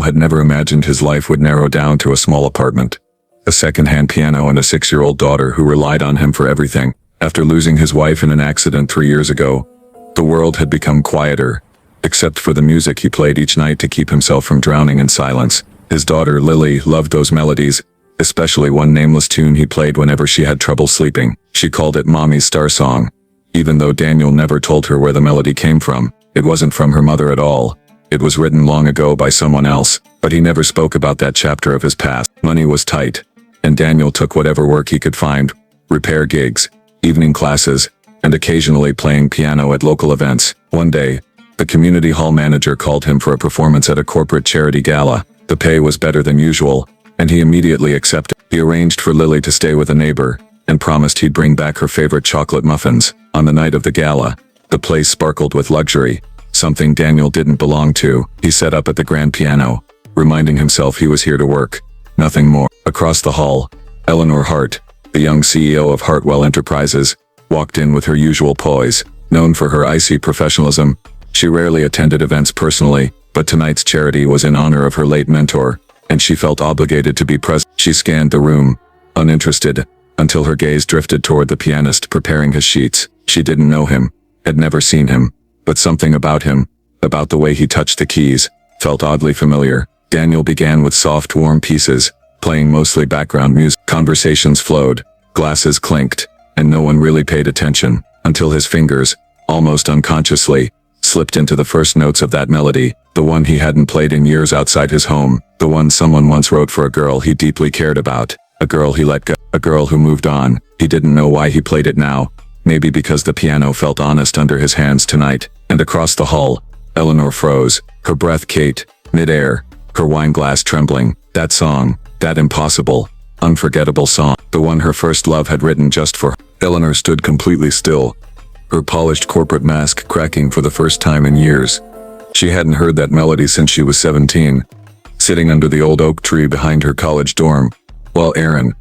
had never imagined his life would narrow down to a small apartment, a second-hand piano, and a 6-year-old daughter who relied on him for everything. After losing his wife in an accident 3 years ago, the world had become quieter, except for the music he played each night to keep himself from drowning in silence. His daughter, Lily, loved those melodies, especially one nameless tune he played whenever she had trouble sleeping. She called it Mommy's Star Song. Even though Daniel never told her where the melody came from, it wasn't from her mother at all. It was written long ago by someone else, but he never spoke about that chapter of his past. Money was tight, and Daniel took whatever work he could find, repair gigs, evening classes, and occasionally playing piano at local events. One day, the community hall manager called him for a performance at a corporate charity gala. The pay was better than usual, and he immediately accepted. He arranged for Lily to stay with a neighbor, and promised he'd bring back her favorite chocolate muffins. On the night of the gala, the place sparkled with luxury, something Daniel didn't belong to. He sat up at the grand piano, reminding himself he was here to work, nothing more. Across the hall, Eleanor Hart, the young CEO of Hartwell Enterprises, walked in with her usual poise. Known for her icy professionalism, she rarely attended events personally, but tonight's charity was in honor of her late mentor, and she felt obligated to be present. She scanned the room, uninterested, until her gaze drifted toward the pianist preparing his sheets. She didn't know him, had never seen him, but something about him, about the way he touched the keys, felt oddly familiar. Daniel began with soft, warm pieces, playing mostly background music. Conversations flowed, glasses clinked, and no one really paid attention, until his fingers, almost unconsciously, slipped into the first notes of that melody, the one he hadn't played in years outside his home, the one someone once wrote for a girl he deeply cared about, a girl he let go, a girl who moved on. He didn't know why he played it now, maybe because the piano felt honest under his hands tonight. And across the hall, Eleanor froze, her breath caught mid-air, her wine glass trembling. That song, that impossible, unforgettable song, the one her first love had written just for her. Eleanor stood completely still, her polished corporate mask cracking for the first time in years. She hadn't heard that melody since she was 17, sitting under the old oak tree behind her college dorm, while Aaron,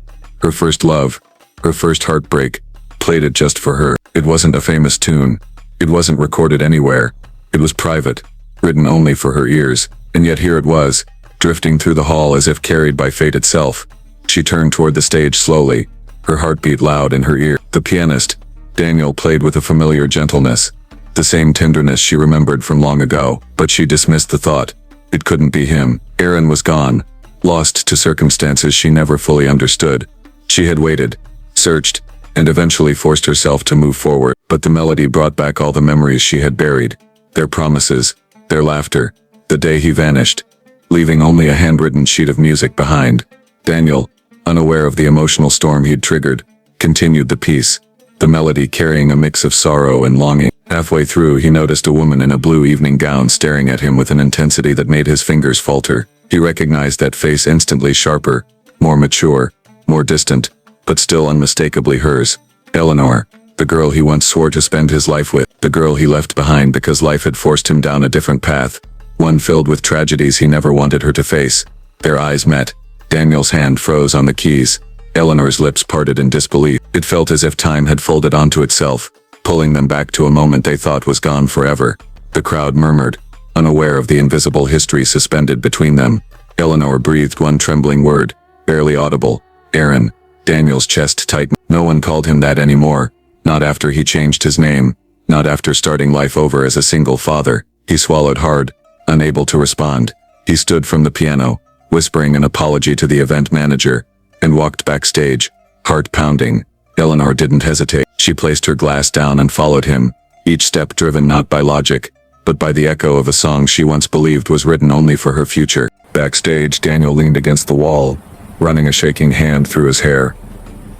her first love, her first heartbreak, played it just for her. It wasn't a famous tune. It wasn't recorded anywhere. It was private, written only for her ears, and yet here it was, drifting through the hall as if carried by fate itself. She turned toward the stage slowly, her heartbeat loud in her ear. The pianist, Daniel, played with a familiar gentleness, the same tenderness she remembered from long ago, but she dismissed the thought. It couldn't be him. Aaron was gone, lost to circumstances she never fully understood. She had waited, searched, and eventually forced herself to move forward, but the melody brought back all the memories she had buried, their promises, their laughter, the day he vanished, leaving only a handwritten sheet of music behind. Daniel, unaware of the emotional storm he'd triggered, continued the piece, the melody carrying a mix of sorrow and longing. Halfway through, he noticed a woman in a blue evening gown staring at him with an intensity that made his fingers falter. He recognized that face instantly, sharper, more mature, more distant, but still unmistakably hers. Eleanor, the girl he once swore to spend his life with, the girl he left behind because life had forced him down a different path, one filled with tragedies he never wanted her to face. Their eyes met. Daniel's hand froze on the keys. Eleanor's lips parted in disbelief. It felt as if time had folded onto itself, pulling them back to a moment they thought was gone forever. The crowd murmured, unaware of the invisible history suspended between them. Eleanor breathed one trembling word, barely audible. Aaron. Daniel's chest tightened. No one called him that anymore, not after he changed his name, not after starting life over as a single father. He swallowed hard, unable to respond. He stood from the piano, whispering an apology to the event manager, and walked backstage, heart pounding. Eleanor didn't hesitate. She placed her glass down and followed him, each step driven not by logic, but by the echo of a song she once believed was written only for her future. Backstage, Daniel leaned against the wall, running a shaking hand through his hair.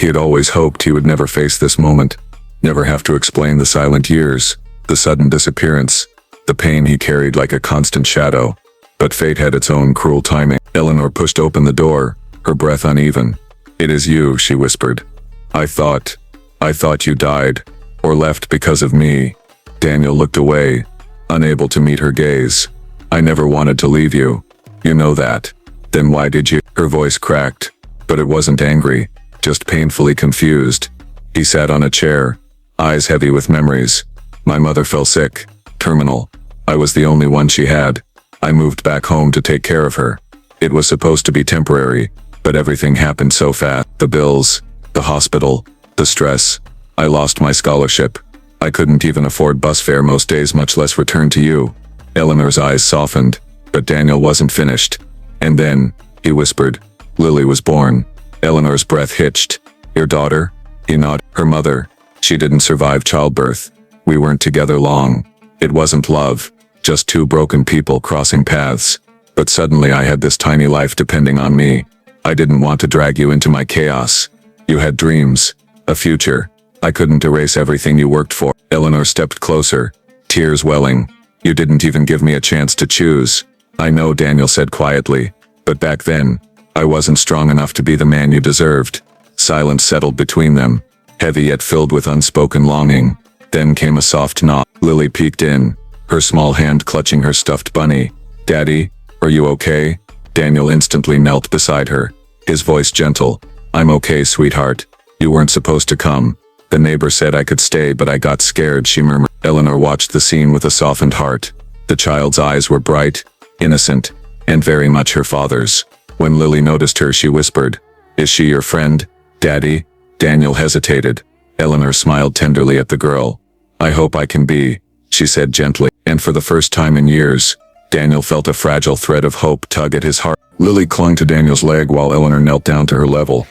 He had always hoped he would never face this moment, never have to explain the silent years, the sudden disappearance, the pain he carried like a constant shadow. But fate had its own cruel timing. Eleanor pushed open the door, her breath uneven. "It is you," she whispered. I thought you died, or left because of me." Daniel looked away, unable to meet her gaze. "I never wanted to leave you. You know that. Then why did you?" Her voice cracked, but it wasn't angry, just painfully confused. He sat on a chair, eyes heavy with memories. "My mother fell sick, terminal. I was the only one she had. I moved back home to take care of her. It was supposed to be temporary, but everything happened so fast. The bills, the hospital, the stress. I lost my scholarship. I couldn't even afford bus fare most days, much less return to you. Eleanor's eyes softened, but Daniel wasn't finished. And then, he whispered, Lily was born. Eleanor's breath hitched. Your daughter? He nodded. Her mother. She didn't survive childbirth. We weren't together long. It wasn't love, just two broken people crossing paths. But suddenly I had this tiny life depending on me. I didn't want to drag you into my chaos. You had dreams, a future. I couldn't erase everything you worked for. Eleanor stepped closer, tears welling. You didn't even give me a chance to choose. I know, Daniel said quietly. But back then, I wasn't strong enough to be the man you deserved. Silence settled between them, heavy yet filled with unspoken longing. Then came a soft knock. Lily peeked in, her small hand clutching her stuffed bunny. Daddy, are you okay? Daniel instantly knelt beside her, his voice gentle. I'm okay, sweetheart. You weren't supposed to come. The neighbor said I could stay, but I got scared, she murmured. Eleanor watched the scene with a softened heart. The child's eyes were bright, innocent, and very much her father's. When Lily noticed her, she whispered, Is she your friend, Daddy? Daniel hesitated. Eleanor smiled tenderly at the girl. I hope I can be, she said gently. And for the first time in years, Daniel felt a fragile thread of hope tug at his heart. Lily clung to Daniel's leg while Eleanor knelt down to her level,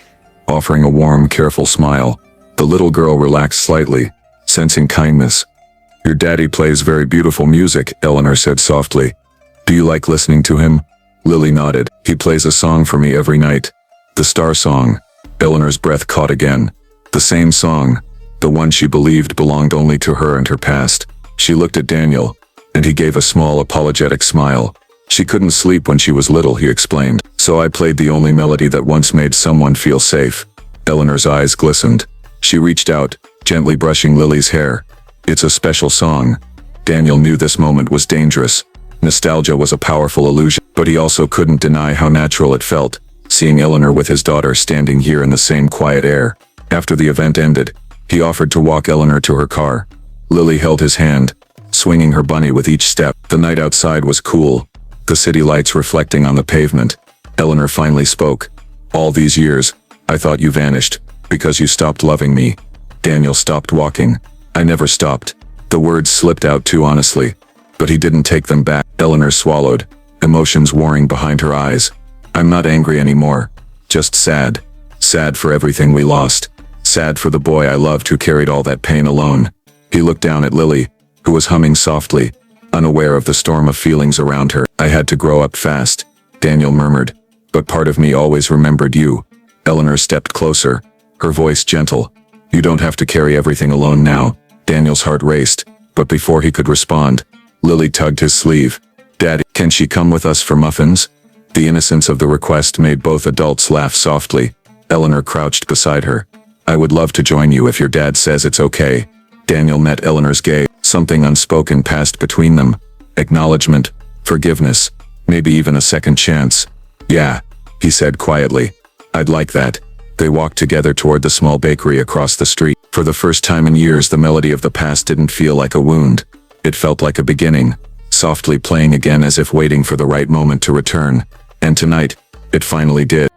offering a warm, careful smile. The little girl relaxed slightly, sensing kindness. Your daddy plays very beautiful music, Eleanor said softly. Do you like listening to him? Lily nodded. He plays a song for me every night. The Star Song. Eleanor's breath caught again. The same song. The one she believed belonged only to her and her past. She looked at Daniel, and he gave a small apologetic smile. She couldn't sleep when she was little, he explained. So I played the only melody that once made someone feel safe. Eleanor's eyes glistened. She reached out, gently brushing Lily's hair. It's a special song. Daniel knew this moment was dangerous. Nostalgia was a powerful illusion, but he also couldn't deny how natural it felt, seeing Eleanor with his daughter standing here in the same quiet air. After the event ended, he offered to walk Eleanor to her car. Lily held his hand, swinging her bunny with each step. The night outside was cool, the city lights reflecting on the pavement. Eleanor finally spoke. All these years, I thought you vanished, because you stopped loving me. Daniel stopped walking. I never stopped. The words slipped out too honestly, but he didn't take them back. Eleanor swallowed, emotions warring behind her eyes. I'm not angry anymore, just sad. Sad for everything we lost. Sad for the boy I loved who carried all that pain alone. He looked down at Lily, who was humming softly, unaware of the storm of feelings around her. I had to grow up fast, Daniel murmured, but part of me always remembered you. Eleanor stepped closer, her voice gentle. You don't have to carry everything alone now. Daniel's heart raced, but before he could respond, Lily tugged his sleeve. Daddy, can she come with us for muffins? The innocence of the request made both adults laugh softly. Eleanor crouched beside her. I would love to join you if your dad says it's okay. Daniel met Eleanor's gaze. Something unspoken passed between them. Acknowledgement, forgiveness, maybe even a second chance. Yeah, he said quietly. I'd like that. They walked together toward the small bakery across the street. For the first time in years, the melody of the past didn't feel like a wound. It felt like a beginning, softly playing again as if waiting for the right moment to return. And tonight, it finally did.